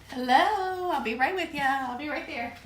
Hello, I'll be right with you. I'll be right there.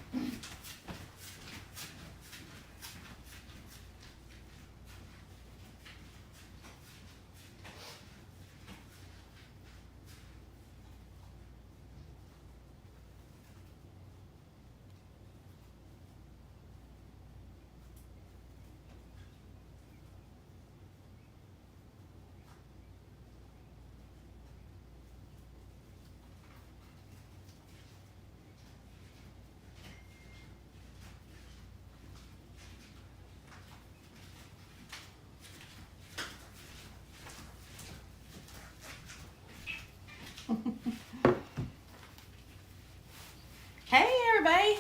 Hey everybody,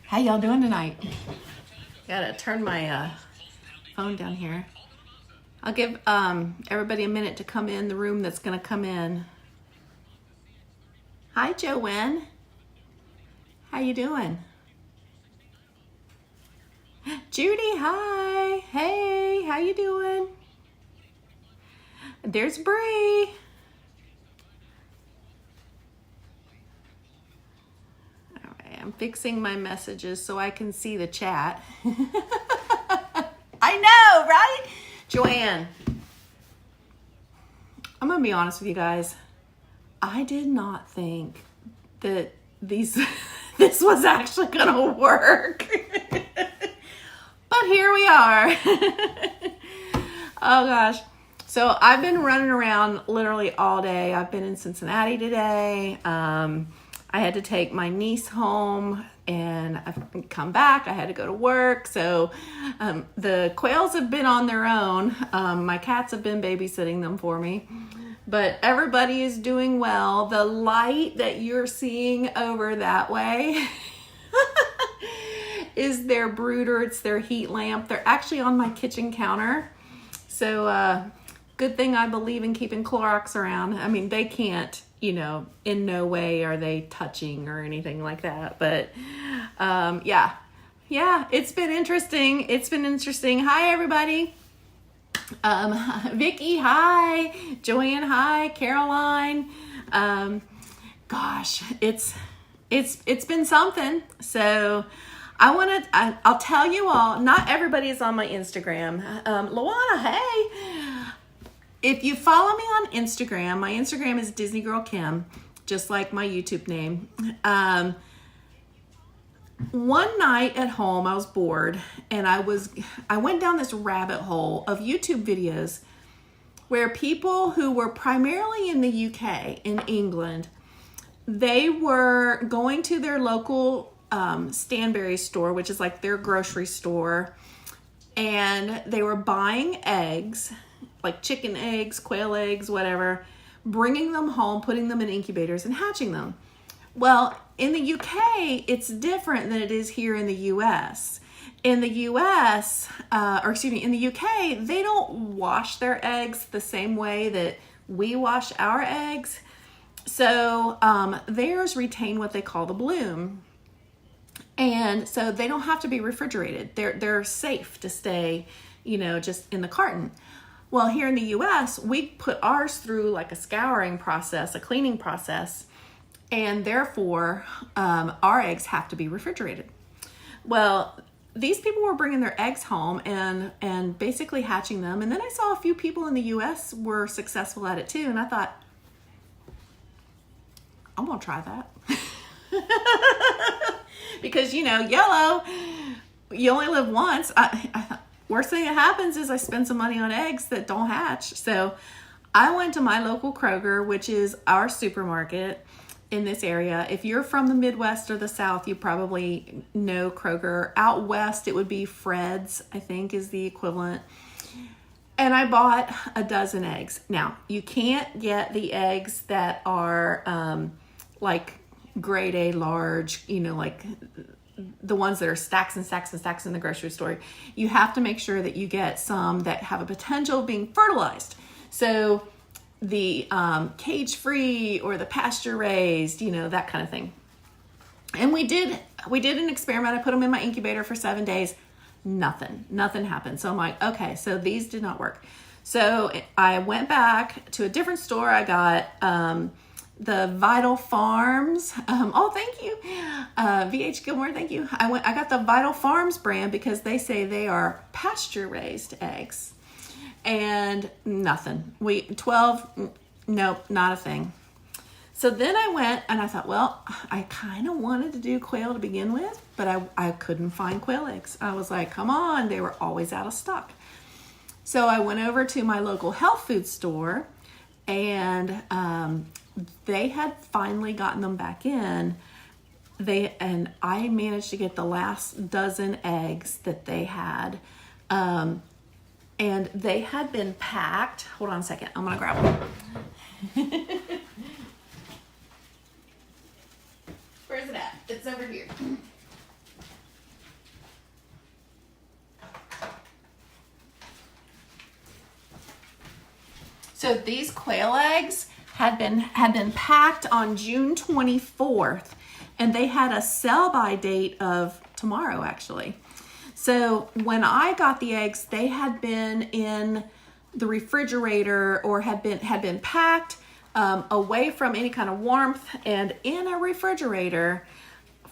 how y'all doing tonight? Gotta turn my phone down here. I'll give everybody a minute to come in the room that's gonna come in. Hi Joanne, how you doing? Judy, hi. Hey, how you doing? There's Bree. I'm fixing my messages so I can see the chat. I know, right? Joanne, I'm going to be honest with you guys. I did not think that this was actually going to work. But here we are. Oh gosh. So I've been running around literally all day. I've been in Cincinnati today. I had to take my niece home and I've come back. I had to go to work. So the Quails have been on their own. My cats have been babysitting them for me. But everybody is doing well. The light that you're seeing over that way is their brooder. It's their heat lamp. They're actually on my kitchen counter. So good thing I believe in keeping Clorox around. I mean, they can't, in no way are they touching or anything like that. But yeah, it's been interesting. Hi, everybody. Vicky, hi. Joanne, hi. Caroline. Gosh, it's been something. So I'll tell you all, not everybody is on my Instagram. Luana, hey. If you follow me on Instagram, my Instagram is Disney Girl Kim, just like my YouTube name. One night at home, I was bored, and I went down this rabbit hole of YouTube videos where people who were primarily in the UK, in England, they were going to their local Stanberry store, which is like their grocery store, and they were buying eggs, like chicken eggs, quail eggs, whatever, bringing them home, putting them in incubators and hatching them. Well, in the UK, it's different than it is here in the US. In the in the UK, they don't wash their eggs the same way that we wash our eggs. So theirs retain what they call the bloom. And so they don't have to be refrigerated. They're safe to stay, just in the carton. Well, here in the US, we put ours through like a scouring process, a cleaning process, and therefore our eggs have to be refrigerated. Well, these people were bringing their eggs home and basically hatching them. And then I saw a few people in the US were successful at it too. And I thought, I'm going to try that. Because, YOLO, you only live once. Worst thing that happens is I spend some money on eggs that don't hatch. So I went to my local Kroger, which is our supermarket in this area. If you're from the Midwest or the South, you probably know Kroger. Out west, it would be Fred's, I think is the equivalent. And I bought a dozen eggs. Now, you can't get the eggs that are like grade A large, like the ones that are stacks and stacks and stacks in the grocery store. You have to make sure that you get some that have a potential of being fertilized. So the cage-free or the pasture-raised, that kind of thing. And we did an experiment. I put them in my incubator for 7 days. Nothing happened. So I'm like, okay, so these did not work. So I went back to a different store. I got the Vital Farms. Oh, thank you. VH Gilmore, thank you. I got the Vital Farms brand because they say they are pasture raised eggs. And nothing. 12, nope, not a thing. So then I went and I thought, well, I kind of wanted to do quail to begin with, but I couldn't find quail eggs. I was like, come on, they were always out of stock. So I went over to my local health food store, and they had finally gotten them back in. And I managed to get the last dozen eggs that they had. And they had been packed. Hold on a second. I'm going to grab them. Where's it at? It's over here. So these quail eggs had been packed on June 24th, and they had a sell-by date of tomorrow, actually. So when I got the eggs, they had been in the refrigerator or had been packed away from any kind of warmth and in a refrigerator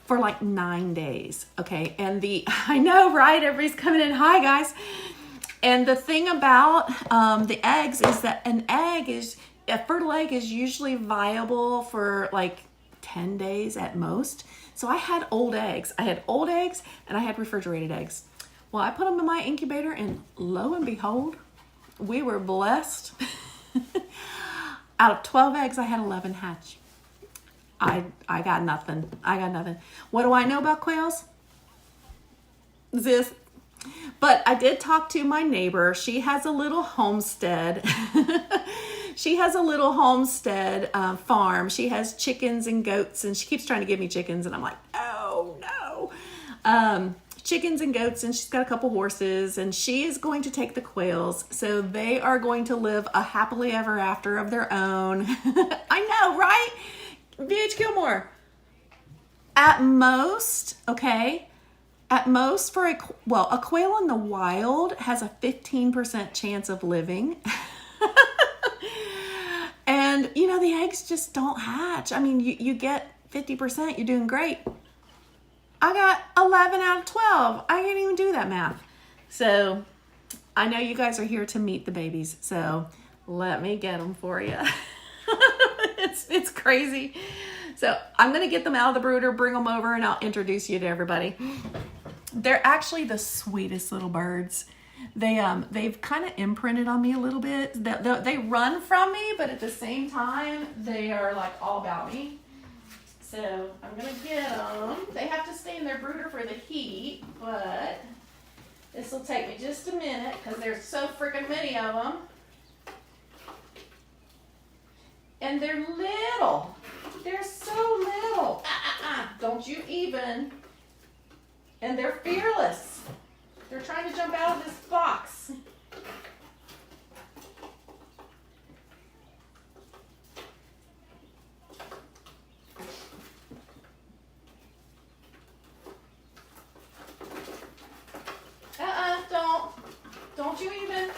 for like 9 days. Okay, and I know, right? Everybody's coming in. Hi, guys. And the thing about the eggs is that a fertile egg is usually viable for like 10 days at most. So I had old eggs. I had old eggs and I had refrigerated eggs. Well, I put them in my incubator, and lo and behold, we were blessed. Out of 12 eggs, I had 11 hatch. I got nothing. What do I know about quails? This. But I did talk to my neighbor. She has a little homestead. She has a little homestead farm. She has chickens and goats, and she keeps trying to give me chickens, and I'm like, oh no. Chickens and goats, and she's got a couple horses, and she is going to take the quails. So they are going to live a happily ever after of their own. I know, right? VH Gilmore. At most, okay, at most for a quail in the wild has a 15% chance of living. And, the eggs just don't hatch. I mean, you get 50%, you're doing great. I got 11 out of 12. I can't even do that math. So I know you guys are here to meet the babies. So let me get them for you. It's crazy. So I'm going to get them out of the brooder, bring them over, and I'll introduce you to everybody. They're actually the sweetest little birds. They've kind of imprinted on me a little bit. They run from me, but at the same time, they are like all about me. So I'm going to get them. They have to stay in their brooder for the heat, but this will take me just a minute because there's so freaking many of them. And they're little. They're so little. Don't you even. And they're fearless. They're trying to jump out of this box. Don't you even.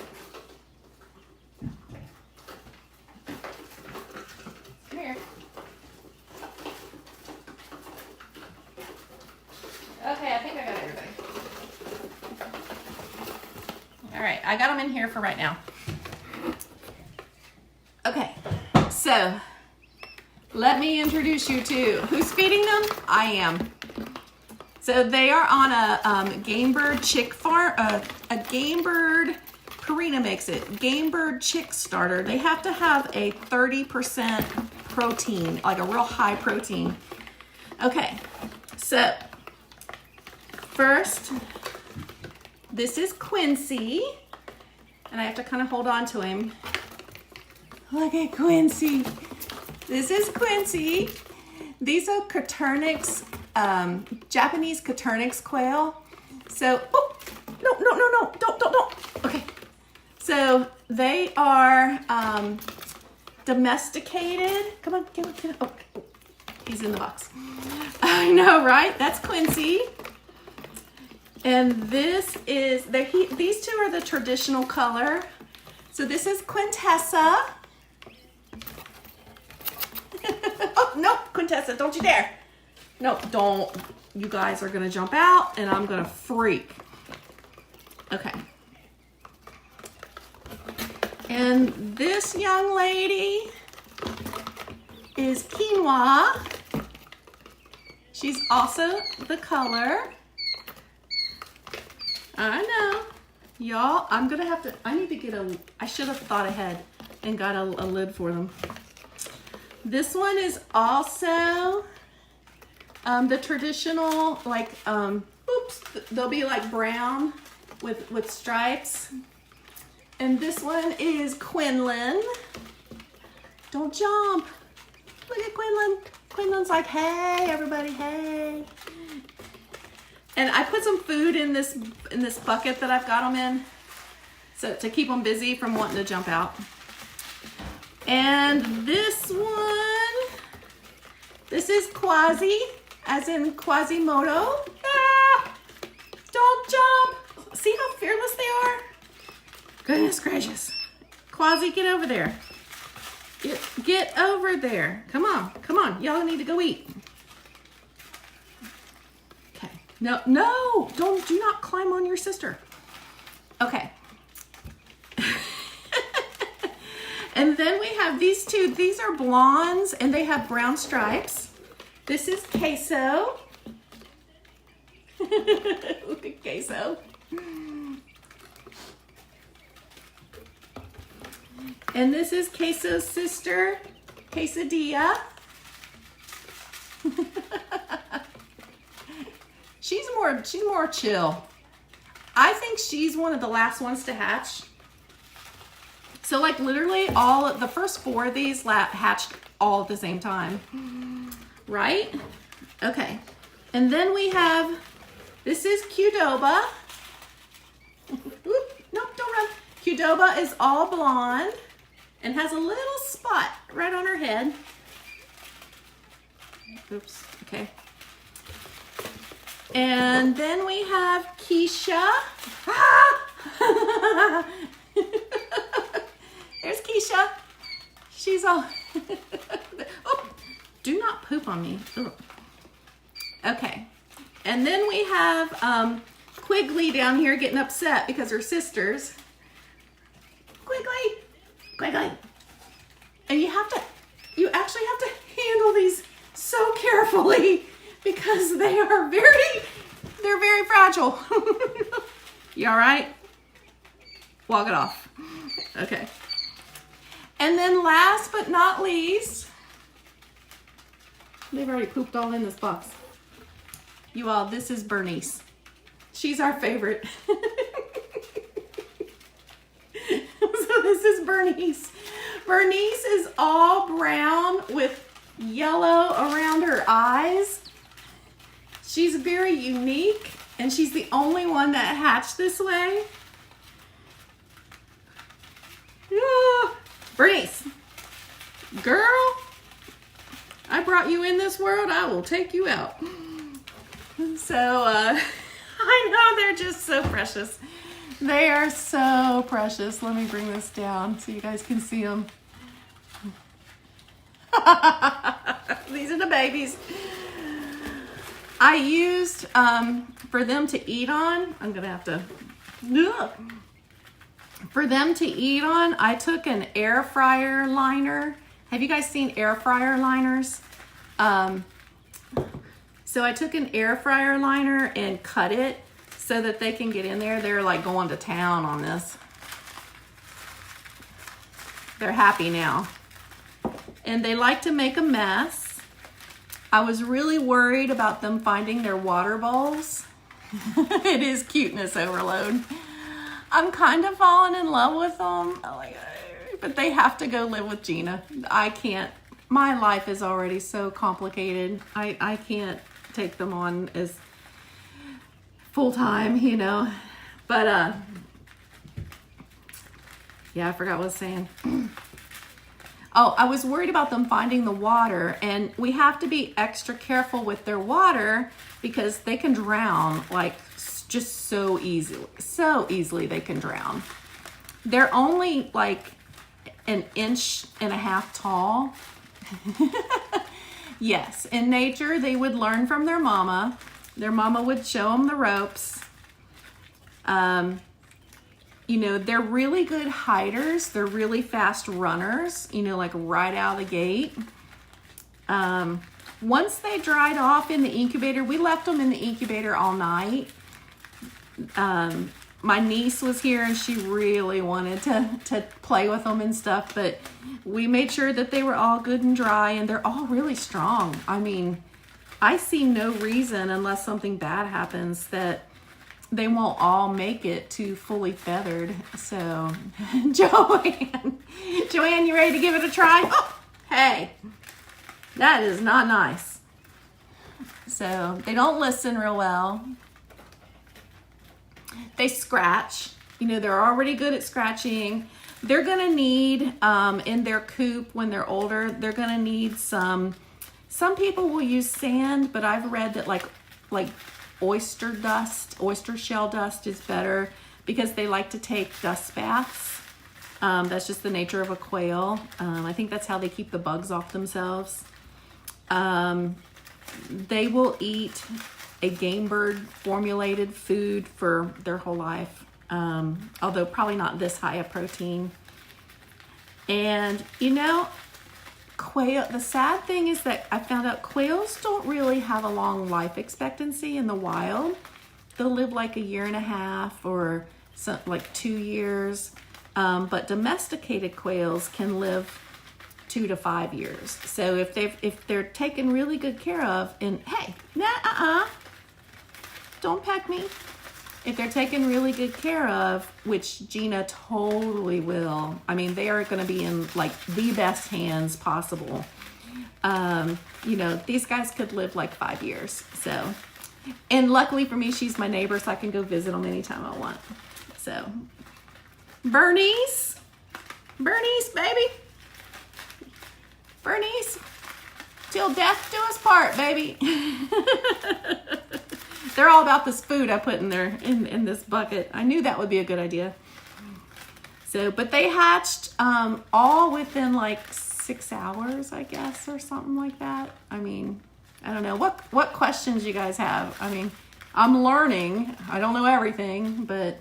Come here. Okay, I think I got everybody. All right, I got them in here for right now. Okay, so let me introduce you to who's feeding them. I am. So they are on a game bird chick farm, a game bird, Karina makes it, game bird chick starter. They have to have a 30% protein, like a real high protein. Okay, so first, this is Quincy, and I have to kind of hold on to him. Look at Quincy. This is Quincy. These are Coturnix, Japanese Coturnix quail. So, no, don't. Okay. So they are domesticated. Come on. Oh, he's in the box. I know, right? That's Quincy. And this is, these two are the traditional color. So this is Quintessa. Oh, no, Quintessa, don't you dare. No, don't. You guys are gonna jump out and I'm gonna freak. Okay. And this young lady is Quinoa. She's also the color. I know. Y'all, I'm gonna have to, I need to get I should have thought ahead and got a lid for them. This one is also the traditional, like, oops, they'll be like brown with stripes. And this one is Quinlan. Don't jump. Look at Quinlan. Quinlan's like, hey, everybody, hey. And I put some food in this bucket that I've got them in, so to keep them busy from wanting to jump out. And this one, this is Quasi, as in Quasimodo. Ah, don't jump. See how fearless they are? Goodness gracious. Quasi, get over there. Get over there. Come on, come on. Y'all need to go eat. Okay. No, do not climb on your sister. Okay. And then we have these two. These are blondes and they have brown stripes. This is Queso. Look at Queso. And this is Queso's sister, Quesadilla. She's more chill. I think she's one of the last ones to hatch. So like literally the first 4 of these hatched all at the same time, right? Okay. And then we have, this is Qdoba. Oop, nope, don't run. Qdoba is all blonde and has a little spot right on her head. Oops, okay. And then we have Keisha. Ah! There's Keisha. She's all, oh, do not poop on me. Ugh. Okay. And then we have Quigley down here getting upset because her sisters. Quigley. And you actually have to handle these so carefully because they're very fragile. You all right? Walk it off. Okay. And then last but not least, they've already pooped all in this box. You all, this is Bernice. She's our favorite. So this is Bernice. Bernice is all brown with yellow around her eyes. She's very unique and she's the only one that hatched this way. Bernice, girl, I brought you in this world. I will take you out. So, I know they're just so precious. They are so precious. Let me bring this down so you guys can see them. These are the babies. I used, for them to eat on, I'm going to have to, for them to eat on, I took an air fryer liner. Have you guys seen air fryer liners? So I took an air fryer liner and cut it so that they can get in there. They're like going to town on this. They're happy now. And they like to make a mess. I was really worried about them finding their water bowls. It is cuteness overload. I'm kind of falling in love with them, but they have to go live with Gina. I can't. My life is already so complicated. I can't take them on as full-time, you know. But, yeah, I forgot what I was saying. Oh, I was worried about them finding the water, and we have to be extra careful with their water because they can drown like just so easily they can drown. They're only like 1.5 inches tall. Yes, in nature, they would learn from their mama. Their mama would show them the ropes. You know, they're really good hiders. They're really fast runners, you know, like right out of the gate. Once they dried off in the incubator, we left them in the incubator all night. My niece was here and she really wanted to play with them and stuff, but we made sure that they were all good and dry, and they're all really strong. I mean, I see no reason, unless something bad happens, that they won't all make it to fully feathered. So, Joanne, you ready to give it a try? Oh, hey, that is not nice. So, they don't listen real well. They scratch. You know, they're already good at scratching. They're gonna need, in their coop when they're older, they're gonna need some people will use sand, but I've read that like oyster shell dust is better because they like to take dust baths. That's just the nature of a quail. I think that's how they keep the bugs off themselves. They will eat a game bird formulated food for their whole life, although probably not this high of protein. And you know, the sad thing is that I found out quails don't really have a long life expectancy in the wild. They'll live like 1.5 years or like 2 years, but domesticated quails can live 2 to 5 years. So if they're taken really good care of, and hey, don't peck me. If they're taken really good care of, which Gina totally will. I mean, they are going to be in like the best hands possible. You know, these guys could live like 5 years. So, and luckily for me, she's my neighbor, so I can go visit them anytime I want. So, Bernice, baby. Bernice, till death do us part, baby. They're all about this food I put in there in this bucket. I knew that would be a good idea. So, but they hatched all within like 6 hours, I guess, or something like that. I mean, I don't know. What questions you guys have? I mean, I'm learning. I don't know everything, but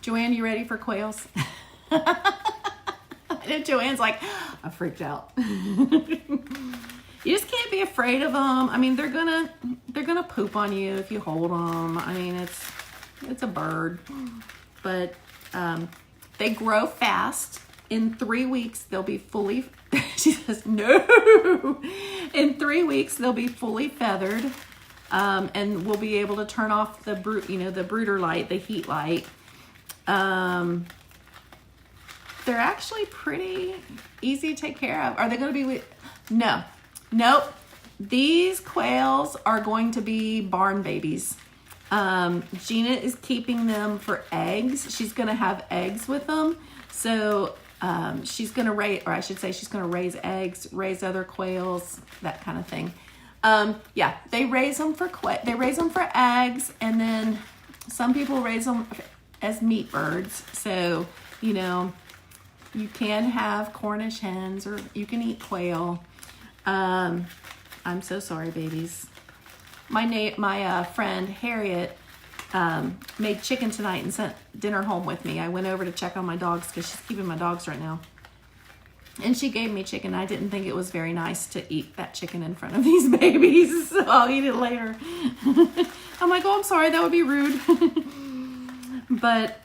Joanne, you ready for quails? And Joanne's like, I freaked out. You just can't be afraid of them. I mean, they're gonna poop on you if you hold them. I mean, it's a bird, but they grow fast. In 3 weeks, they'll be fully. She says no. In 3 weeks, they'll be fully feathered, and we'll be able to turn off the the brooder light, the heat light. They're actually pretty easy to take care of. Are they going to be? No. Nope. These quails are going to be barn babies. Gina is keeping them for eggs. She's going to have eggs with them. So she's going to raise, or I should say she's going to raise eggs, raise other quails, that kind of thing. Yeah, they raise them for eggs, and then some people raise them as meat birds. So, you know, you can have Cornish hens, or you can eat quail. I'm so sorry, babies. My friend Harriet made chicken tonight and sent dinner home with me. I went over to check on my dogs because she's keeping my dogs right now. And she gave me chicken. I didn't think it was very nice to eat that chicken in front of these babies, so I'll eat it later. I'm like, oh, I'm sorry, that would be rude. But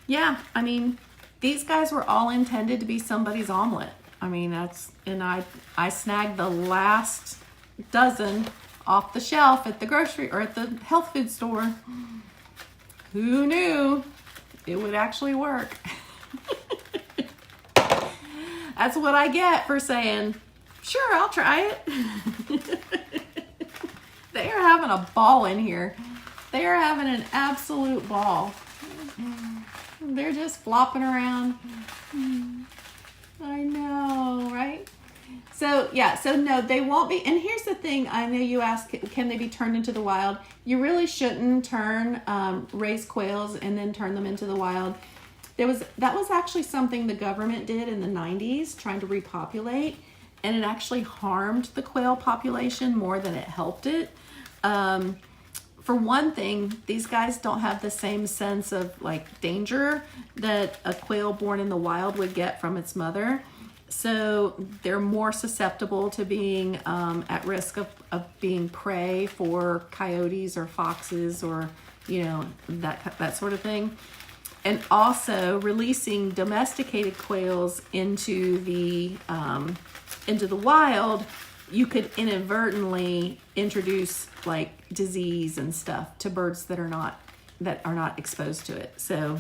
yeah, I mean, these guys were all intended to be somebody's omelet. I mean, I snagged the last dozen off the shelf at the grocery or at the health food store. Who knew it would actually work? That's what I get for saying, sure, I'll try it. They are having a ball in here. They are having an absolute ball. They're just flopping around. I know, right? So yeah, so no, they won't be. And here's the thing: I know you asked, can they be turned into the wild? You really shouldn't raise quails and then turn them into the wild. That was actually something the government did in the 90s, trying to repopulate, and it actually harmed the quail population more than it helped it. For one thing, these guys don't have the same sense of like danger that a quail born in the wild would get from its mother. So they're more susceptible to being at risk of being prey for coyotes or foxes or, you know, that sort of thing. And also releasing domesticated quails into the wild, you could inadvertently introduce like disease and stuff to birds that are not exposed to it. So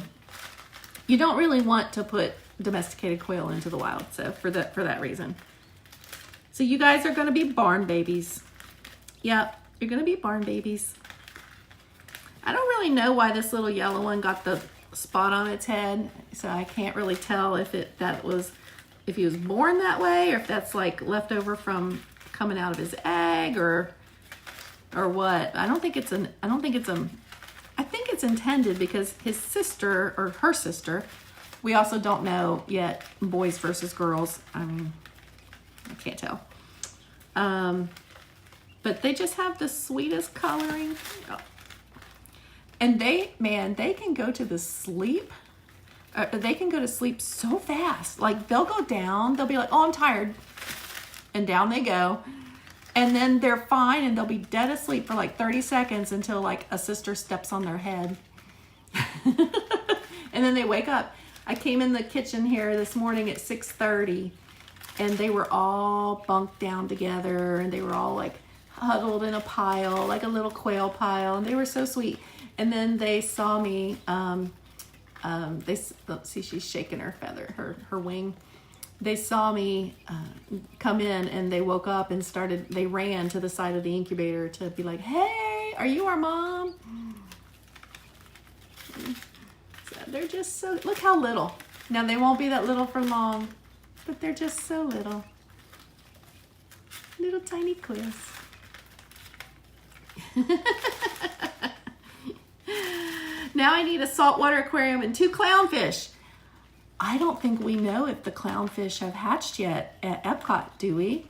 you don't really want to put domesticated quail into the wild. So for that reason. So you guys are going to be barn babies. Yep, you're going to be barn babies. I don't really know why this little yellow one got the spot on its head, so I can't really tell if he was born that way or if that's like left over from coming out of his egg or what. I think it's intended because his sister or her sister, we also don't know yet, boys versus girls. I mean, I can't tell. But they just have the sweetest coloring. Oh. And they can go to sleep. They can go to sleep so fast. Like they'll go down, they'll be like, oh, I'm tired. And down they go. And then they're fine and they'll be dead asleep for like 30 seconds until like a sister steps on their head. And then they wake up. I came in the kitchen here this morning at 6:30 and they were all bunked down together and they were all like huddled in a pile, like a little quail pile, and they were so sweet. And then they saw me, see she's shaking her feather, her wing. They saw me come in and they woke up and they ran to the side of the incubator to be like, hey, are you our mom? So they're just so, look how little. Now they won't be that little for long, but they're just so little. Little tiny quails. Now I need a saltwater aquarium and 2 clownfish. I don't think we know if the clownfish have hatched yet at Epcot, do we?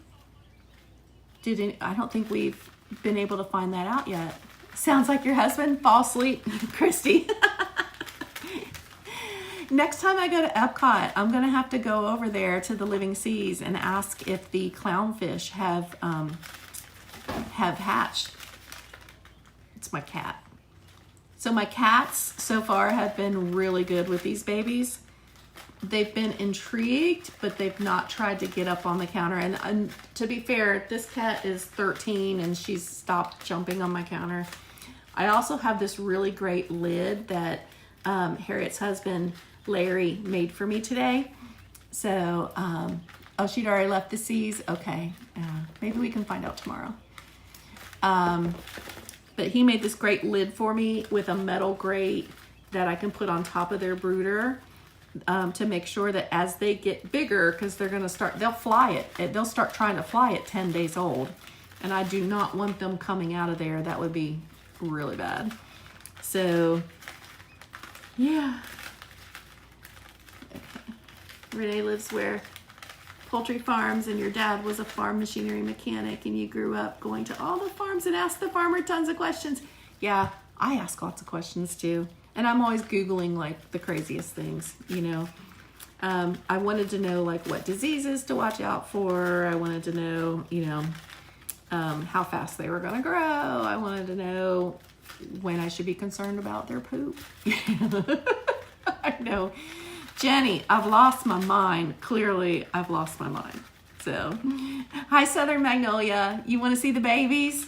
I don't think we've been able to find that out yet. Sounds like your husband. Fall asleep, Christy. Next time I go to Epcot, I'm going to have to go over there to the Living Seas and ask if the clownfish have hatched. It's my cat. So my cats so far have been really good with these babies. They've been intrigued, but they've not tried to get up on the counter. And to be fair, this cat is 13 and she's stopped jumping on my counter. I also have this really great lid that Harriet's husband, Larry, made for me today. So, oh, she'd already left the seas. Okay, maybe we can find out tomorrow. But he made this great lid for me with a metal grate that I can put on top of their brooder to make sure that as they get bigger, because they'll fly it. They'll start trying to fly at 10 days old. And I do not want them coming out of there. That would be really bad. So, yeah. Okay. Renee lives where? Poultry farms, and your dad was a farm machinery mechanic, and you grew up going to all the farms and asked the farmer tons of questions. Yeah, I ask lots of questions too. And I'm always Googling like the craziest things, you know. I wanted to know like what diseases to watch out for. I wanted to know, you know, how fast they were going to grow. I wanted to know when I should be concerned about their poop. I know. Jenny, I've lost my mind. Clearly, I've lost my mind. So, hi, Southern Magnolia. You want to see the babies?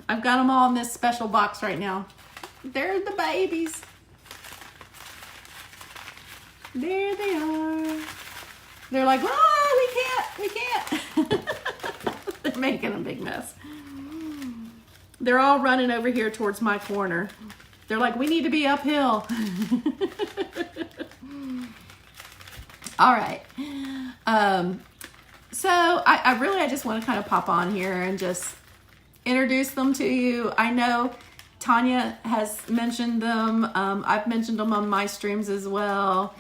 I've got them all in this special box right now. They're the babies. There they are. They're like, oh, we can't. They're making a big mess. They're all running over here towards my corner. They're like, we need to be uphill. All right. So I just want to kind of pop on here and just introduce them to you. I know Tanya has mentioned them. I've mentioned them on my streams as well.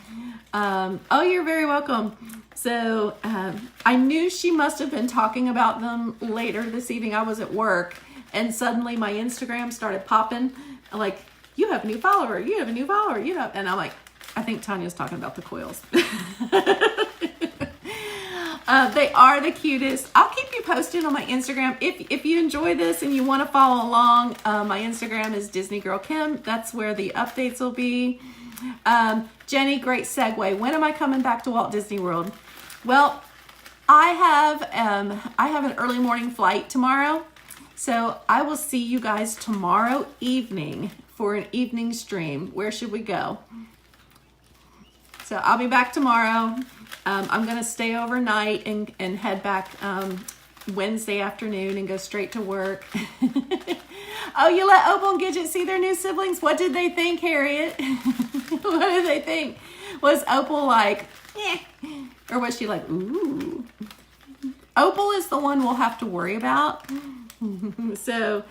Oh, you're very welcome. So I knew she must have been talking about them later this evening. I was at work and suddenly my Instagram started popping like, you have a new follower, you have a new follower, you know, and I'm like, I think Tanya's talking about the Quails. They are the cutest. I'll keep you posted on my Instagram. If you enjoy this and you want to follow along, my Instagram is Disney Girl Kim. That's where the updates will be. Jenny, great segue. When am I coming back to Walt Disney World? Well, I have an early morning flight tomorrow. So I will see you guys tomorrow evening for an evening stream. Where should we go? So I'll be back tomorrow. I'm going to stay overnight and head back Wednesday afternoon and go straight to work. Oh, you let Opal and Gidget see their new siblings? What did they think, Harriet? What did they think? Was Opal like, eh? Or was she like, ooh? Opal is the one we'll have to worry about. So,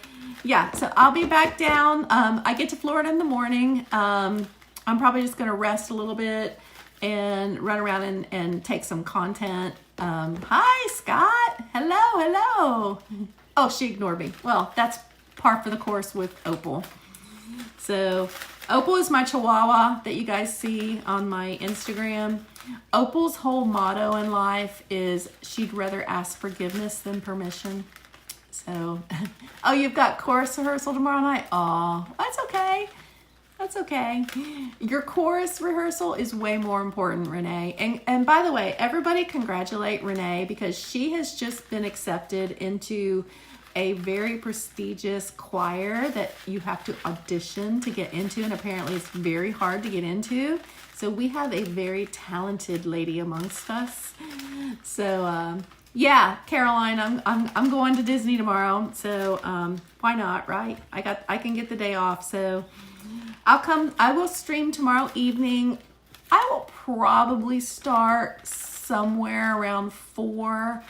yeah, so I'll be back down. I get to Florida in the morning. I'm probably just going to rest a little bit and run around and take some content. Hi, Scott. Hello. Oh, she ignored me. Well, that's par for the course with Opal. So Opal is my Chihuahua that you guys see on my Instagram. Opal's whole motto in life is she'd rather ask forgiveness than permission. So, oh, you've got chorus rehearsal tomorrow night? Oh, that's okay. That's okay. Your chorus rehearsal is way more important, Renee. And by the way, everybody congratulate Renee because she has just been accepted into a very prestigious choir that you have to audition to get into, and apparently it's very hard to get into. So we have a very talented lady amongst us. So yeah, Caroline, I'm going to Disney tomorrow. So why not, right? I can get the day off. So I will stream tomorrow evening. I will probably start somewhere around 4.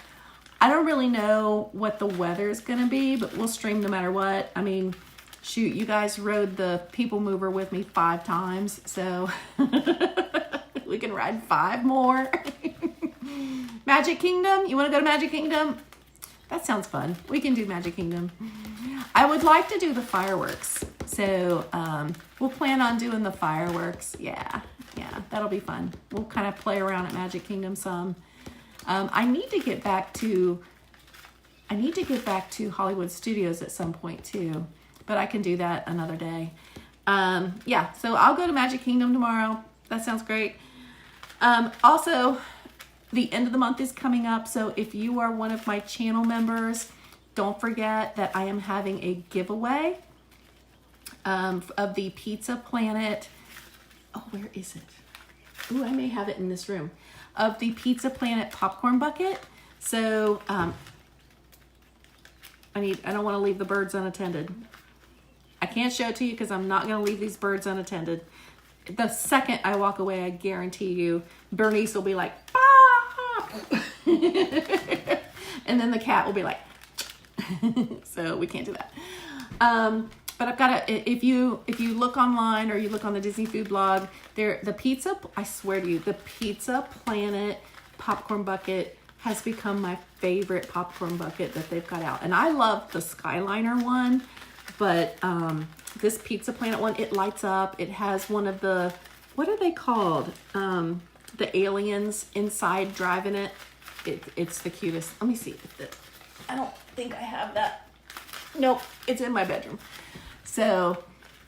I don't really know what the weather is going to be, but we'll stream no matter what. I mean, shoot, you guys rode the People Mover with me 5 times, so we can ride 5 more. Magic Kingdom? You want to go to Magic Kingdom? That sounds fun. We can do Magic Kingdom. I would like to do the fireworks. So we'll plan on doing the fireworks. Yeah, that'll be fun. We'll kind of play around at Magic Kingdom some. I need to get back to Hollywood Studios at some point too, but I can do that another day. Yeah, so I'll go to Magic Kingdom tomorrow. That sounds great. Also, the end of the month is coming up, so if you are one of my channel members, don't forget that I am having a giveaway of the Pizza Planet. Oh, where is it? Ooh, I may have it in this room. Of the Pizza Planet popcorn bucket. So I don't want to leave the birds unattended. I can't show it to you because I'm not going to leave these birds unattended. The second I walk away, I guarantee you, Bernice will be like, ah! And then the cat will be like, so we can't do that. But I've got if you look online or you look on the Disney Food blog, I swear to you, the Pizza Planet popcorn bucket has become my favorite popcorn bucket that they've got out. And I love the Skyliner one, but this Pizza Planet one, it lights up. It has one of the, what are they called? The aliens inside driving it. It's the cutest. Let me see. I don't think I have that. Nope, it's in my bedroom. So,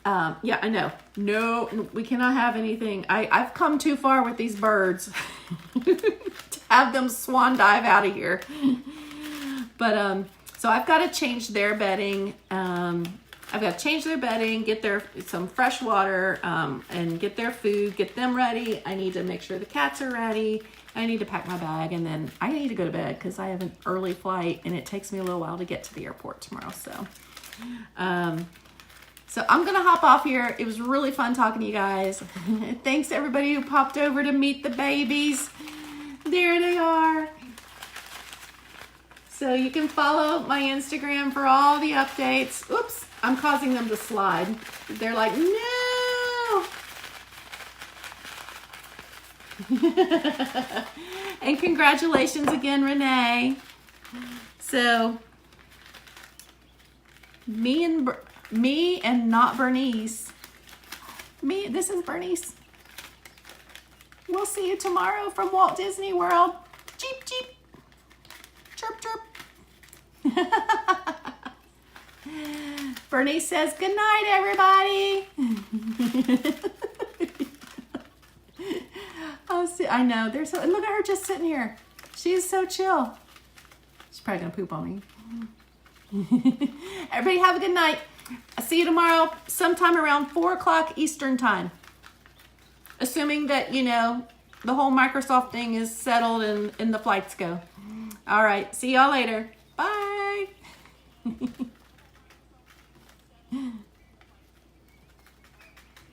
yeah, I know. No, we cannot have anything. I've come too far with these birds to have them swan dive out of here. But, so I've got to change their bedding. I've got to change their bedding, get some fresh water, and get their food, get them ready. I need to make sure the cats are ready. I need to pack my bag, and then I need to go to bed because I have an early flight, and it takes me a little while to get to the airport tomorrow. So, so I'm going to hop off here. It was really fun talking to you guys. Thanks to everybody who popped over to meet the babies. There they are. So you can follow my Instagram for all the updates. Oops, I'm causing them to slide. They're like, no. And congratulations again, Renee. So me and not Bernice. This is Bernice. We'll see you tomorrow from Walt Disney World. Cheep, cheep. Chirp, chirp. Bernice says, good night, everybody. Oh, see, I know. Look at her just sitting here. She's so chill. She's probably going to poop on me. Everybody have a good night. I'll see you tomorrow sometime around 4 o'clock Eastern time. Assuming that, you know, the whole Microsoft thing is settled and the flights go. All right. See y'all later. Bye.